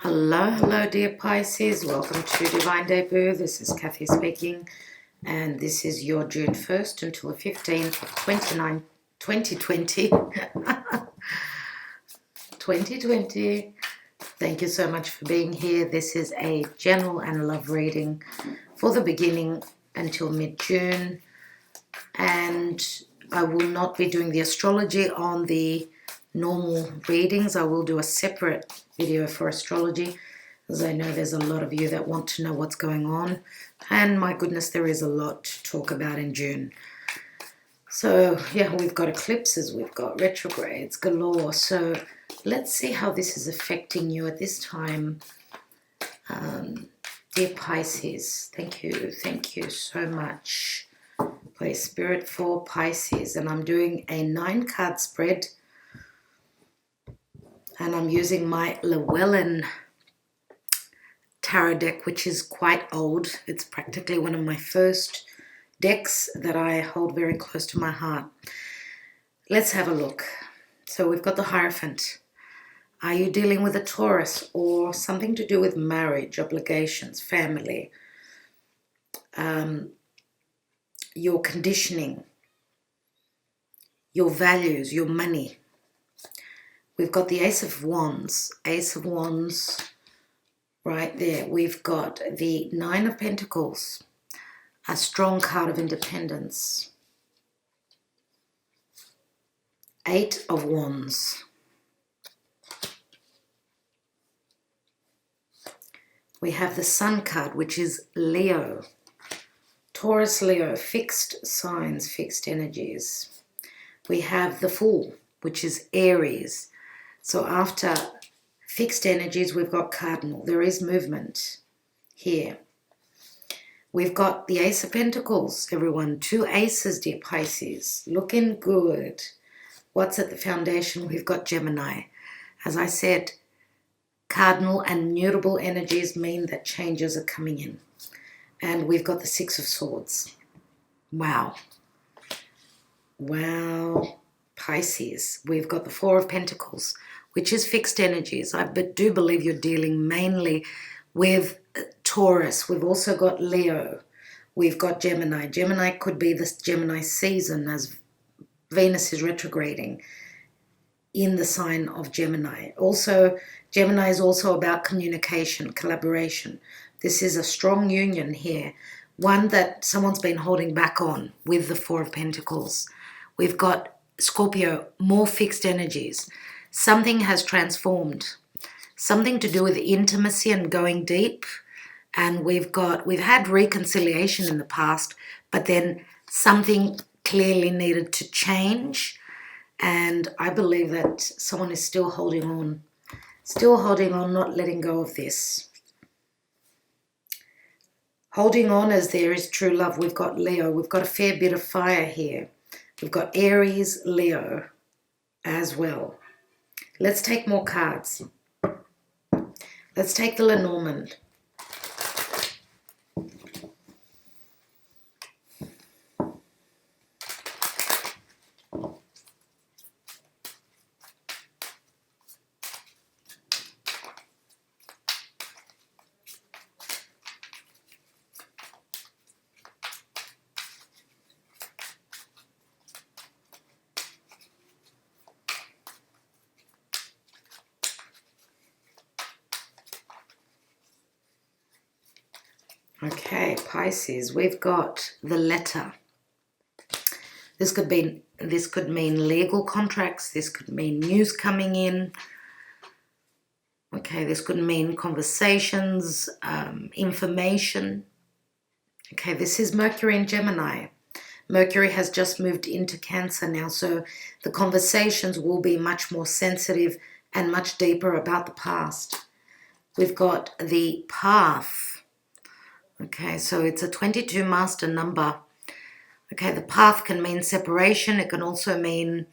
Hello, dear Pisces. Welcome to Divine Debut. This is Kathy speaking, and this is your June 1st until the 15th of 2020. 2020. Thank you so much for being here. This is a general and love reading for the beginning until mid-June, and I will not be doing the astrology on the normal readings. I will do a separate video for astrology, as I know there's a lot of you that want to know what's going on, and my goodness, there is a lot to talk about in June. So yeah, we've got eclipses, we've got retrogrades galore. So let's see how this is affecting you at this time, dear Pisces. Thank you so much. Play Spirit for Pisces, and I'm doing a 9-card spread, and I'm using my Llewellyn tarot deck, which is quite old. It's practically one of my first decks that I hold very close to my heart. Let's have a look. So we've got the Hierophant. Are you dealing with a Taurus or something to do with marriage, obligations, family, your conditioning, your values, your money? We've got the Ace of Wands right there. We've got the 9 of Pentacles, a strong card of independence. 8 of Wands. We have the Sun card, which is Leo. Taurus, Leo, fixed signs, fixed energies. We have the Fool, which is Aries. So after fixed energies, we've got Cardinal. There is movement here. We've got the Ace of Pentacles, everyone. 2 aces, dear Pisces. Looking good. What's at the foundation? We've got Gemini. As I said, cardinal and mutable energies mean that changes are coming in. And we've got the 6 of Swords. Wow. Wow. Pisces. We've got the 4 of Pentacles, which is fixed energies. I do believe you're dealing mainly with Taurus. We've also got Leo. We've got Gemini. Gemini could be this Gemini season, as Venus is retrograding in the sign of Gemini. Also, Gemini is also about communication, collaboration. This is a strong union here, one that someone's been holding back on with the 4 of Pentacles. We've got Scorpio, more fixed energies. Something has transformed, something to do with intimacy and going deep. And we've had reconciliation in the past, but then something clearly needed to change. And I believe that someone is still holding on, not letting go of this. Holding on as there is true love. We've got Leo. We've got a fair bit of fire here. We've got Aries, Leo as well. Let's take more cards. Let's take the Lenormand. Okay, Pisces, we've got the Letter. This could mean legal contracts. This could mean news coming in. Okay, this could mean conversations, information. Okay, this is Mercury in Gemini. Mercury has just moved into Cancer now, so the conversations will be much more sensitive and much deeper about the past. We've got the Path. Okay, so it's a 22 master number. Okay, the Path can mean separation. It can also mean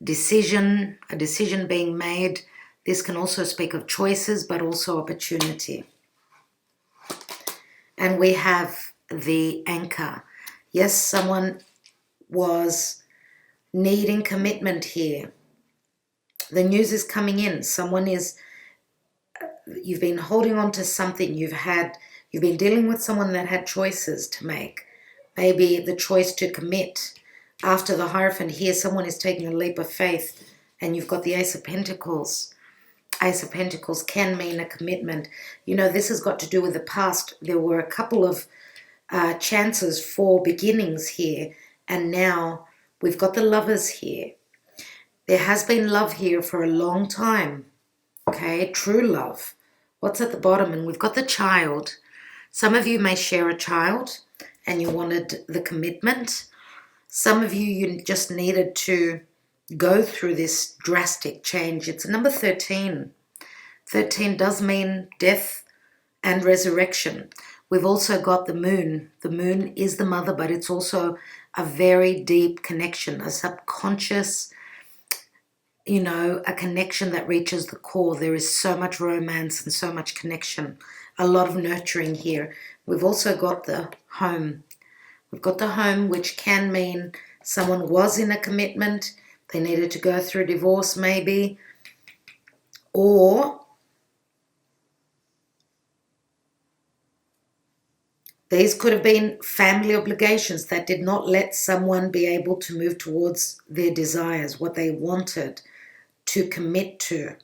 a decision being made. This can also speak of choices, but also opportunity. And we have the Anchor. Yes, someone was needing commitment here. The news is coming in. Someone is you've been holding on to something. You've been dealing with someone that had choices to make. Maybe the choice to commit. After the Hierophant here, someone is taking a leap of faith, and you've got the Ace of Pentacles. Ace of Pentacles can mean a commitment. You know, this has got to do with the past. There were a couple of chances for beginnings here, and now we've got the Lovers here. There has been love here for a long time, okay? True love. What's at the bottom? And we've got the Child. Some of you may share a child, and you wanted the commitment. Some of you just needed to go through this drastic change. It's number 13. 13 does mean death and resurrection. We've also got the Moon. The Moon is the mother, but it's also a very deep connection, a subconscious, you know, a connection that reaches the core. There is so much romance and so much connection, a lot of nurturing here. We've also got the Home. We've got the Home, which can mean someone was in a commitment, they needed to go through divorce maybe, or these could have been family obligations that did not let someone be able to move towards their desires, what they wanted to commit to.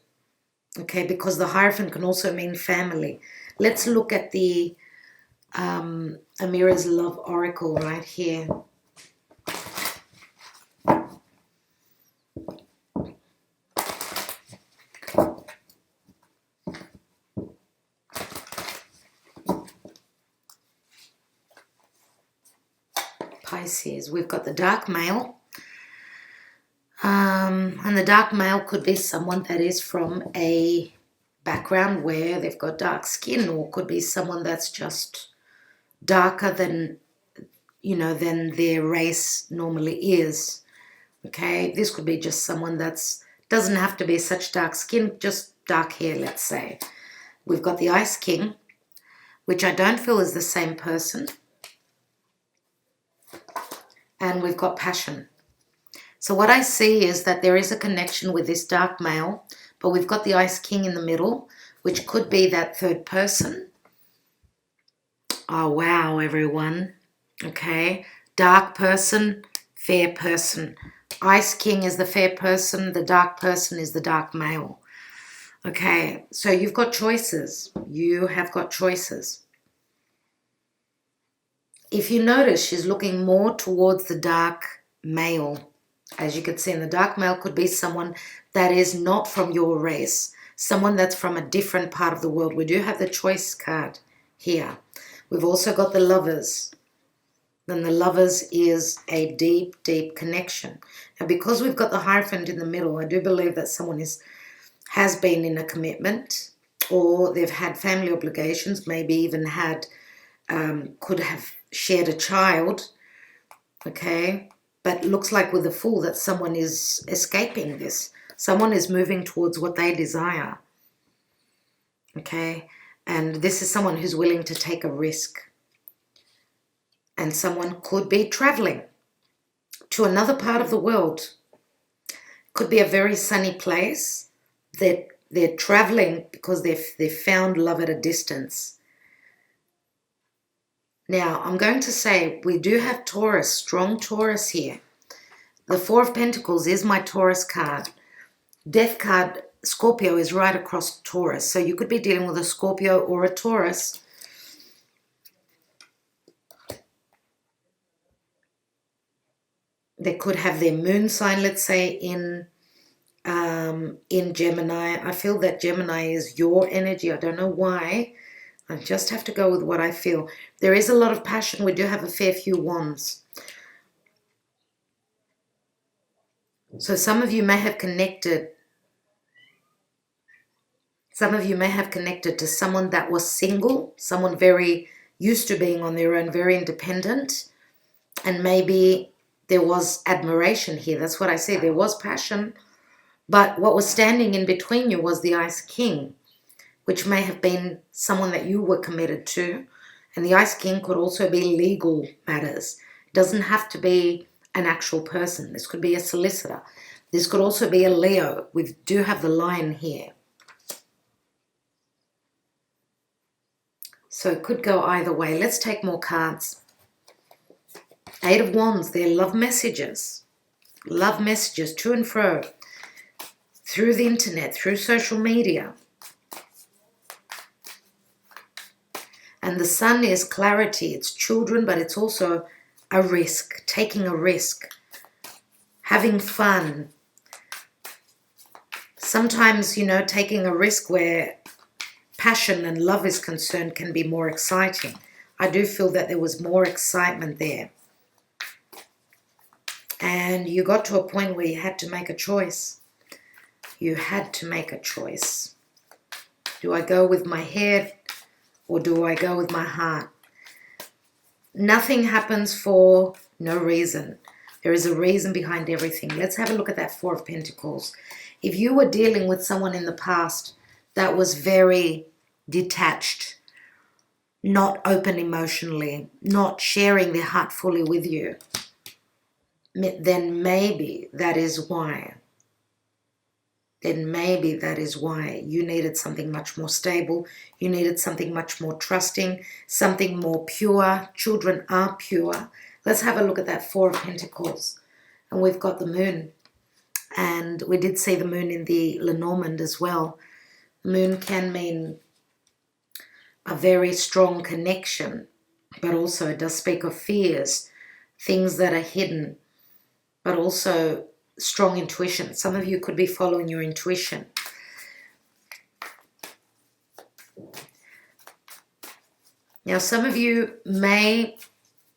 Okay, because the Hierophant can also mean family. Let's look at the Amira's Love Oracle right here. Pisces, we've got the Dark Male. And the Dark Male could be someone that is from a background where they've got dark skin, or could be someone that's just darker than, you know, than their race normally is. Okay, this could be just someone that's doesn't have to be such dark skin, just dark hair, let's say. We've got the Ice King, which I don't feel is the same person. And we've got Passion. So what I see is that there is a connection with this Dark Male, but we've got the Ice King in the middle, which could be that third person. Oh, wow, everyone. Okay. Dark person, fair person. Ice King is the fair person. The dark person is the Dark Male. Okay. So you've got choices. You have got choices. If you notice, she's looking more towards the Dark Male. As you can see, the Dark Male could be someone that is not from your race, someone that's from a different part of the world. We do have the Choice card here. We've also got the Lovers. Then the Lovers is a deep, deep connection. And because we've got the Hierophant in the middle, I do believe that someone has been in a commitment, or they've had family obligations, maybe even had, could have shared a child, okay? But it looks like with the Fool that someone is escaping this. Someone is moving towards what they desire. Okay? And this is someone who's willing to take a risk. And someone could be traveling to another part of the world. Could be a very sunny place. They're traveling because they've found love at a distance. Now, I'm going to say we do have Taurus, strong Taurus here. The Four of Pentacles is my Taurus card. Death card, Scorpio, is right across Taurus. So you could be dealing with a Scorpio or a Taurus. They could have their moon sign, let's say, in Gemini. I feel that Gemini is your energy. I don't know why. I just have to go with what I feel. There is a lot of passion. We do have a fair few wands. So some of you may have connected. Some of you may have connected to someone that was single, someone very used to being on their own, very independent. And maybe there was admiration here. That's what I say. There was passion. But what was standing in between you was the Ice King, which may have been someone that you were committed to. And the Ice King could also be legal matters. It doesn't have to be an actual person. This could be a solicitor. This could also be a Leo. We do have the Lion here. So it could go either way. Let's take more cards. Eight of Wands, they're love messages. Love messages to and fro. Through the internet, through social media. And the Sun is clarity. It's children, but it's also a risk. Taking a risk. Having fun. Sometimes, you know, taking a risk where passion and love is concerned can be more exciting. I do feel that there was more excitement there. And you got to a point where you had to make a choice. You had to make a choice. Do I go with my head or do I go with my heart? Nothing happens for no reason. There is a reason behind everything. Let's have a look at that Four of Pentacles. If you were dealing with someone in the past that was very detached, not open emotionally, not sharing their heart fully with you, then maybe that is why. Then maybe that is why you needed something much more stable. You needed something much more trusting, something more pure. Children are pure. Let's have a look at that Four of Pentacles. And we've got the Moon. And we did see the Moon in the Lenormand as well. The Moon can mean a very strong connection, but also it does speak of fears, things that are hidden, but also strong intuition. Some of you could be following your intuition. Now, some of you may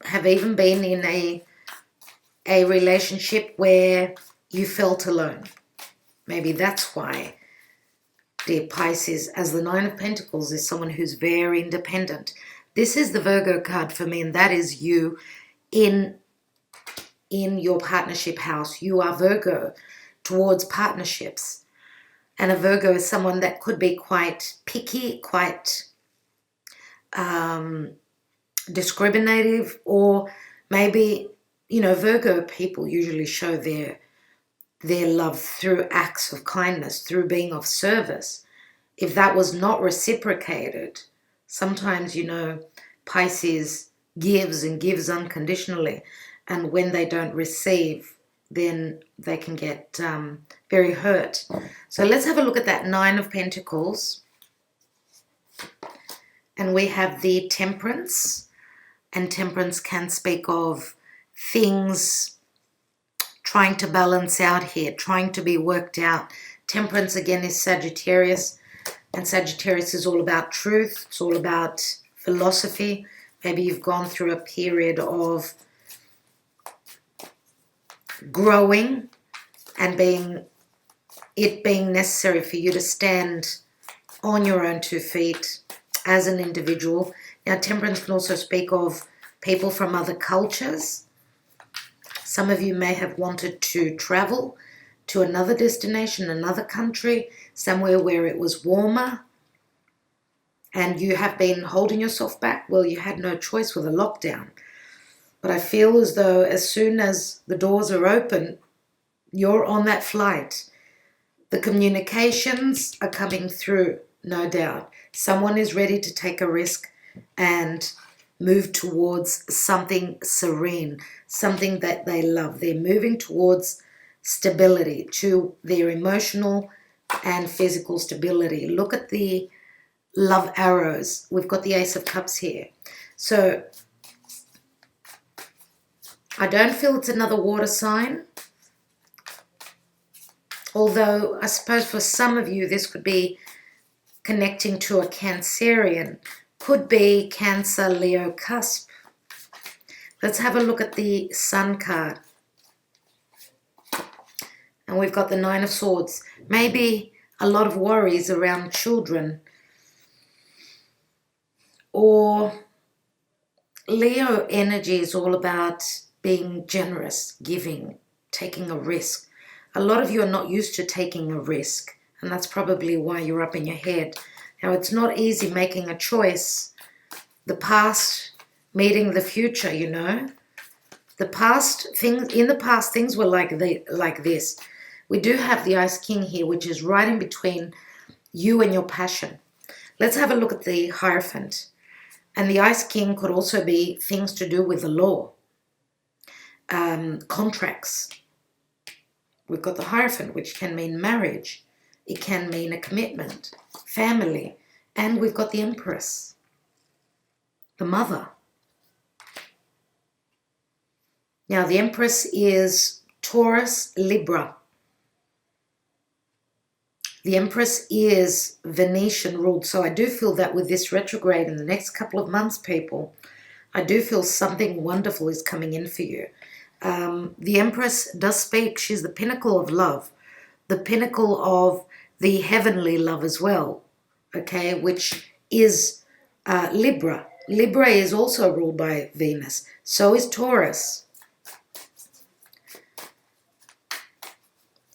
have even been in a relationship where you felt alone. Maybe that's why, dear Pisces, as the Nine of Pentacles is someone who's very independent. This is the Virgo card for me, and that is you in your partnership house. You are Virgo towards partnerships. And a Virgo is someone that could be quite picky, quite discriminative, or maybe, you know, Virgo people usually show their love through acts of kindness, through being of service. If that was not reciprocated, sometimes, you know, Pisces gives and gives unconditionally. And when they don't receive, then they can get very hurt. So let's have a look at that Nine of Pentacles. And we have the Temperance. And Temperance can speak of things trying to balance out here, trying to be worked out. Temperance, again, is Sagittarius. And Sagittarius is all about truth. It's all about philosophy. Maybe you've gone through a period of growing and being necessary for you to stand on your own 2 feet as an individual. Now, Temperance can also speak of people from other cultures. Some of you may have wanted to travel to another destination, another country, somewhere where it was warmer, and you have been holding yourself back. Well, you had no choice with a lockdown. But I feel as though as soon as the doors are open, you're on that flight. The communications are coming through, no doubt. Someone is ready to take a risk and move towards something serene, something that they love. They're moving towards stability, to their emotional and physical stability. Look at the love arrows. We've got the Ace of Cups here. So I don't feel it's another water sign. Although I suppose for some of you this could be connecting to a Cancerian. Could be Cancer, Leo cusp. Let's have a look at the Sun card. And we've got the Nine of Swords. Maybe a lot of worries around children. Or Leo energy is all about being generous, giving, taking a risk. A lot of you are not used to taking a risk, and that's probably why you're up in your head. Now, it's not easy making a choice. The past meeting the future, you know. In the past, things were like this. We do have the Ice King here, which is right in between you and your passion. Let's have a look at the Hierophant. And the Ice King could also be things to do with the law, contracts. We've got the Hierophant, which can mean marriage. It can mean a commitment, family. And we've got the Empress, the mother. Now, the Empress is Taurus, Libra. The Empress is Venetian ruled. So I do feel that with this retrograde in the next couple of months, people, I do feel something wonderful is coming in for you. The Empress does speak. She's the pinnacle of love, the pinnacle of the heavenly love as well, okay, which is Libra. Libra is also ruled by Venus. So is Taurus.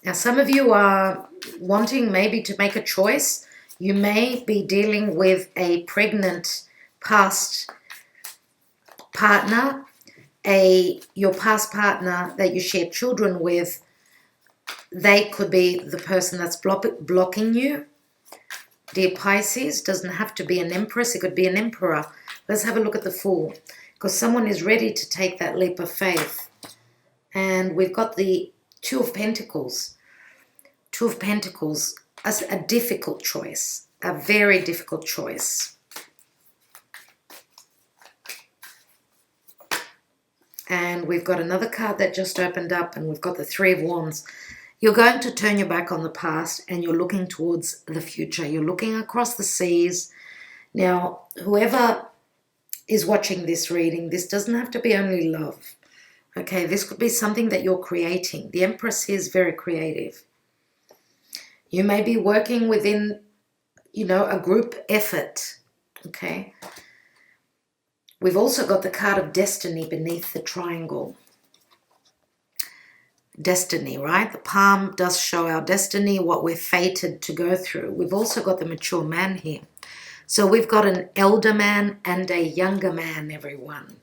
Now, some of you are wanting maybe to make a choice. You may be dealing with a pregnant past partner, your past partner that you shared children with. They could be the person that's blocking you. Dear Pisces, doesn't have to be an Empress. It could be an Emperor. Let's have a look at the Fool, because someone is ready to take that leap of faith. And we've got the Two of Pentacles. Two of Pentacles as a difficult choice, a very difficult choice. And we've got another card that just opened up, and we've got the Three of Wands. You're going to turn your back on the past and you're looking towards the future. You're looking across the seas. Now, whoever is watching this reading, this doesn't have to be only love. Okay, this could be something that you're creating. The Empress is very creative. You may be working within, a group effort. Okay. We've also got the card of Destiny beneath the triangle. Destiny, right? The palm does show our destiny, what we're fated to go through. We've also got the mature man here. So we've got an elder man and a younger man, everyone.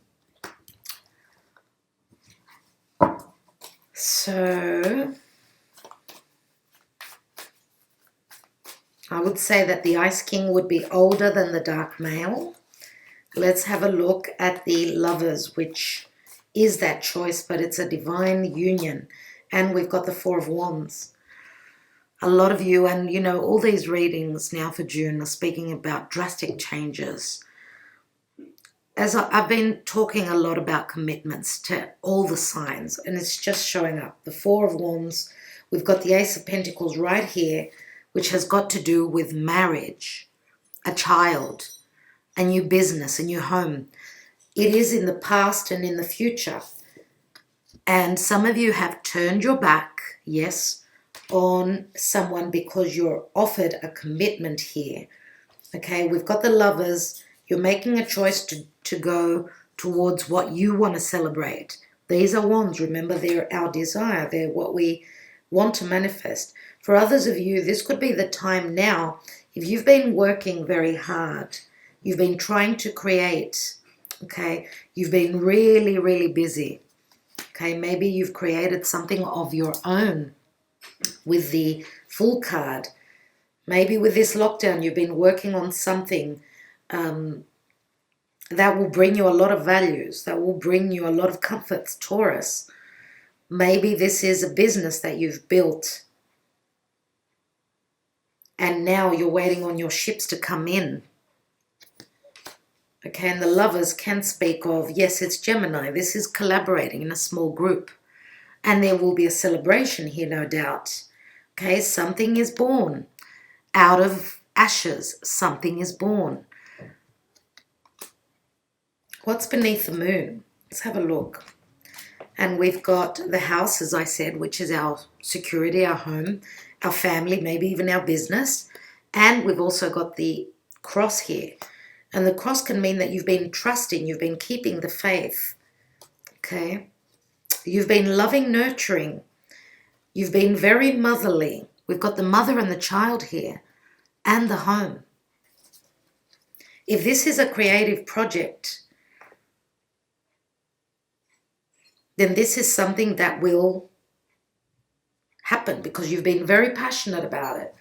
So I would say that the Ice King would be older than the dark male. Let's have a look at the Lovers, which is that choice, but it's a divine union. And we've got the Four of Wands. A lot of you, and all these readings now for June are speaking about drastic changes. As I've been talking a lot about commitments to all the signs, and it's just showing up. The Four of Wands, we've got the Ace of Pentacles right here, which has got to do with marriage, a child, a new business, a new home. It is in the past and in the future. And some of you have turned your back, yes, on someone because you're offered a commitment here. Okay, we've got the Lovers. You're making a choice to go towards what you want to celebrate. These are wands. Remember, they're our desire. They're what we want to manifest. For others of you, this could be the time now. If you've been working very hard, you've been trying to create, okay, you've been really, really busy. Okay, maybe you've created something of your own with the Fool card. Maybe with this lockdown, you've been working on something that will bring you a lot of values, that will bring you a lot of comforts, Taurus. Maybe this is a business that you've built and now you're waiting on your ships to come in. Okay, and the Lovers can speak of, yes, it's Gemini. This is collaborating in a small group. And there will be a celebration here, no doubt. Okay, something is born. Out of ashes, something is born. What's beneath the moon? Let's have a look. And we've got the house, as I said, which is our security, our home, our family, maybe even our business. And we've also got the cross here. And the cross can mean that you've been trusting, you've been keeping the faith. Okay? You've been loving, nurturing. You've been very motherly. We've got the mother and the child here. And the home. If this is a creative project, then this is something that will happen because you've been very passionate about it.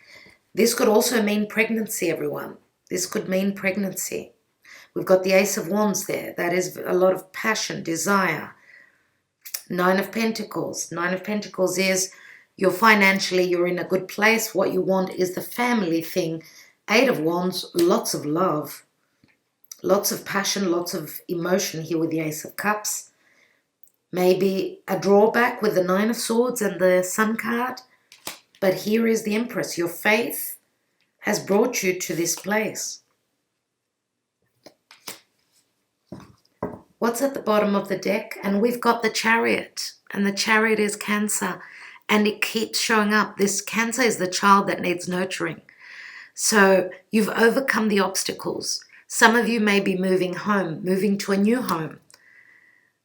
This could also mean pregnancy, everyone. This could mean pregnancy. We've got the Ace of Wands there. That is a lot of passion, desire. Nine of Pentacles. Nine of Pentacles is you're in a good place. What you want is the family thing. Eight of Wands, lots of love. Lots of passion, lots of emotion here with the Ace of Cups. Maybe a drawback with the Nine of Swords and the Sun card. But here is the Empress. Your faith has brought you to this place. What's at the bottom of the deck? And we've got the Chariot. And the Chariot is Cancer. And it keeps showing up. This Cancer is the child that needs nurturing. So you've overcome the obstacles. Some of you may be moving home, moving to a new home.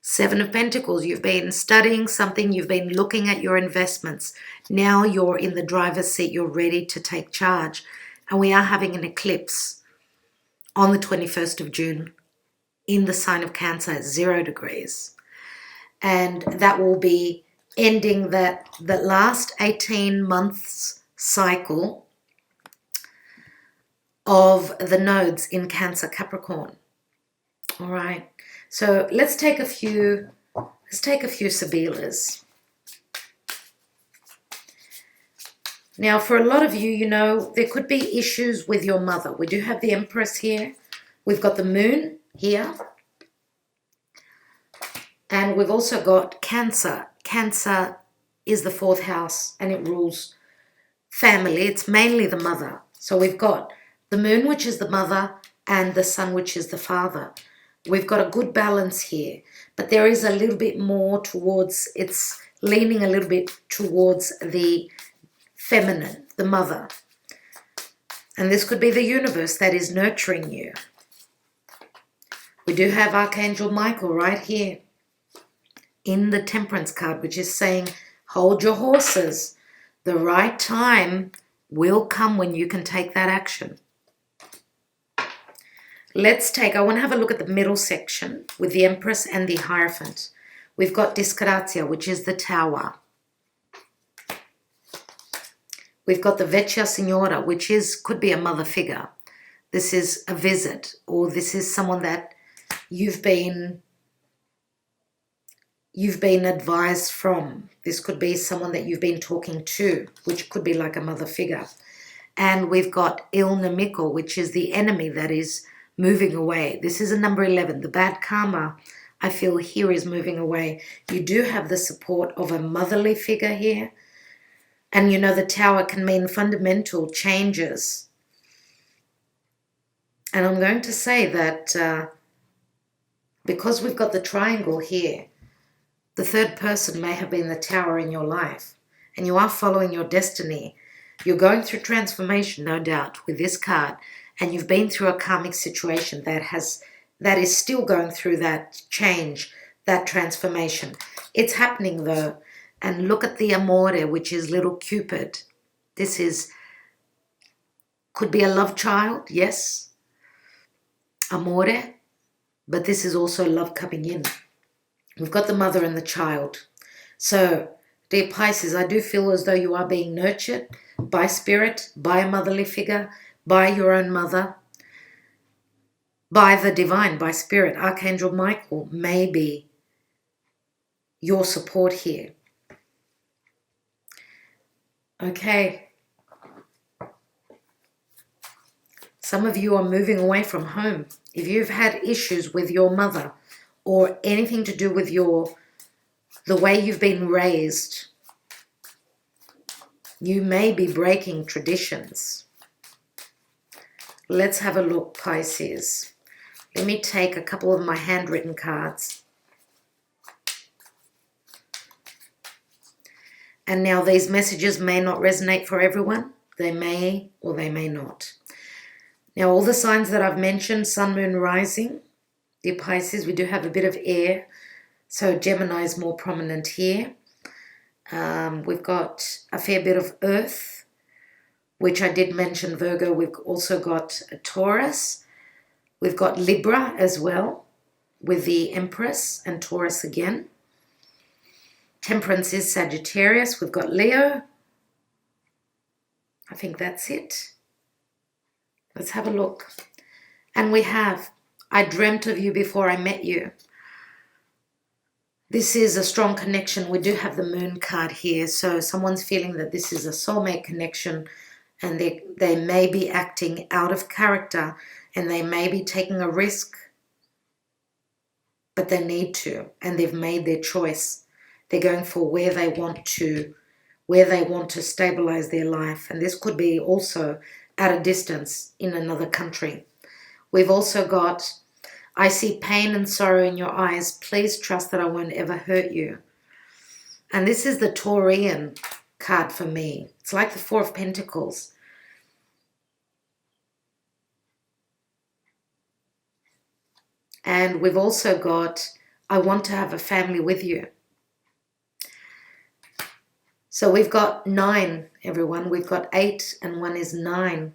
Seven of Pentacles, you've been studying something, you've been looking at your investments. Now you're in the driver's seat, you're ready to take charge. And we are having an eclipse on the 21st of June in the sign of Cancer at 0 degrees. And that will be ending the last 18 months cycle of the nodes in Cancer Capricorn. All right. So let's take a few Sibillas. Now, for a lot of you, you know, there could be issues with your mother. We do have the Empress here. We've got the Moon here. And we've also got Cancer. Cancer is the 4th house and it rules family. It's mainly the mother. So we've got the Moon, which is the mother, and the Sun, which is the father. We've got a good balance here, but there is a little bit more towards, it's leaning a little bit towards the feminine, the mother. And this could be the universe that is nurturing you. We do have Archangel Michael right here in the Temperance card, which is saying, hold your horses. The right time will come when you can take that action. I want to have a look at the middle section with the Empress and the Hierophant. We've got Disgrazia, which is the Tower. We've got the Vecchia Signora, which could be a mother figure. This is a visit, or this is someone that you've been advised from. This could be someone that you've been talking to, which could be like a mother figure. And we've got Il Nemico, which is the enemy that is moving away. This is a number 11. The bad karma, I feel here, is moving away. You do have the support of a motherly figure here. And you know, the Tower can mean fundamental changes. And I'm going to say that because we've got the triangle here, the third person may have been the Tower in your life. And you are following your destiny. You're going through transformation, no doubt, with this card. And you've been through a karmic situation that is still going through that change, that transformation. It's happening though. And look at the Amore, which is little Cupid. This could be a love child, yes. Amore. But this is also love coming in. We've got the mother and the child. So, dear Pisces, I do feel as though you are being nurtured by spirit, by a motherly figure, by your own mother, by the divine, by spirit. Archangel Michael may be your support here. Okay. Some of you are moving away from home. If you've had issues with your mother or anything to do with the way you've been raised, you may be breaking traditions. Let's have a look, Pisces. Let me take a couple of my handwritten cards. And now these messages may not resonate for everyone. They may or they may not. Now all the signs that I've mentioned, Sun, Moon, Rising, the Pisces, we do have a bit of air. So Gemini is more prominent here. We've got a fair bit of Earth, which I did mention Virgo. We've also got a Taurus. We've got Libra as well, with the Empress and Taurus again. Temperance is Sagittarius. We've got Leo. I think that's it. Let's have a look. And we have I dreamt of you before I met you. This is a strong connection. We do have the moon card here. So someone's feeling that this is a soulmate connection, and they may be acting out of character, and they may be taking a risk, but they need to, and they've made their choice. They're going for where they want to stabilize their life. And this could be also at a distance in another country. We've also got, I see pain and sorrow in your eyes. Please trust that I won't ever hurt you. And this is the Taurian card for me. It's like the Four of Pentacles. And we've also got, I want to have a family with you. So we've got 9, everyone. We've got 8 and 1 is 9.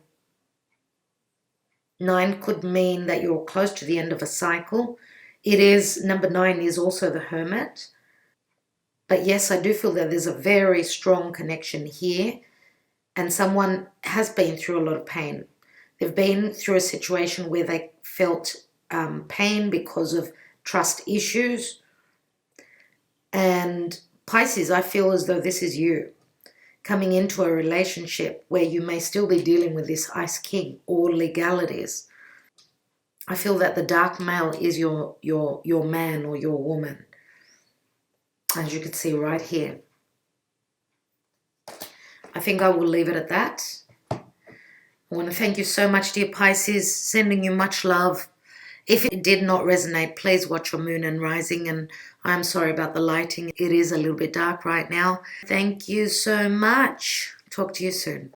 9 could mean that you're close to the end of a cycle. It is, number 9 is also the Hermit. But yes, I do feel that there's a very strong connection here, and someone has been through a lot of pain. They've been through a situation where they felt pain because of trust issues. And Pisces, I feel as though this is you coming into a relationship where you may still be dealing with this Ice King or legalities. I feel that the dark male is your man or your woman, as you can see right here. I think I will leave it at that. I want to thank you so much, dear Pisces, sending you much love. If it did not resonate, please watch your moon and rising, and I'm sorry about the lighting. It is a little bit dark right now. Thank you so much. Talk to you soon.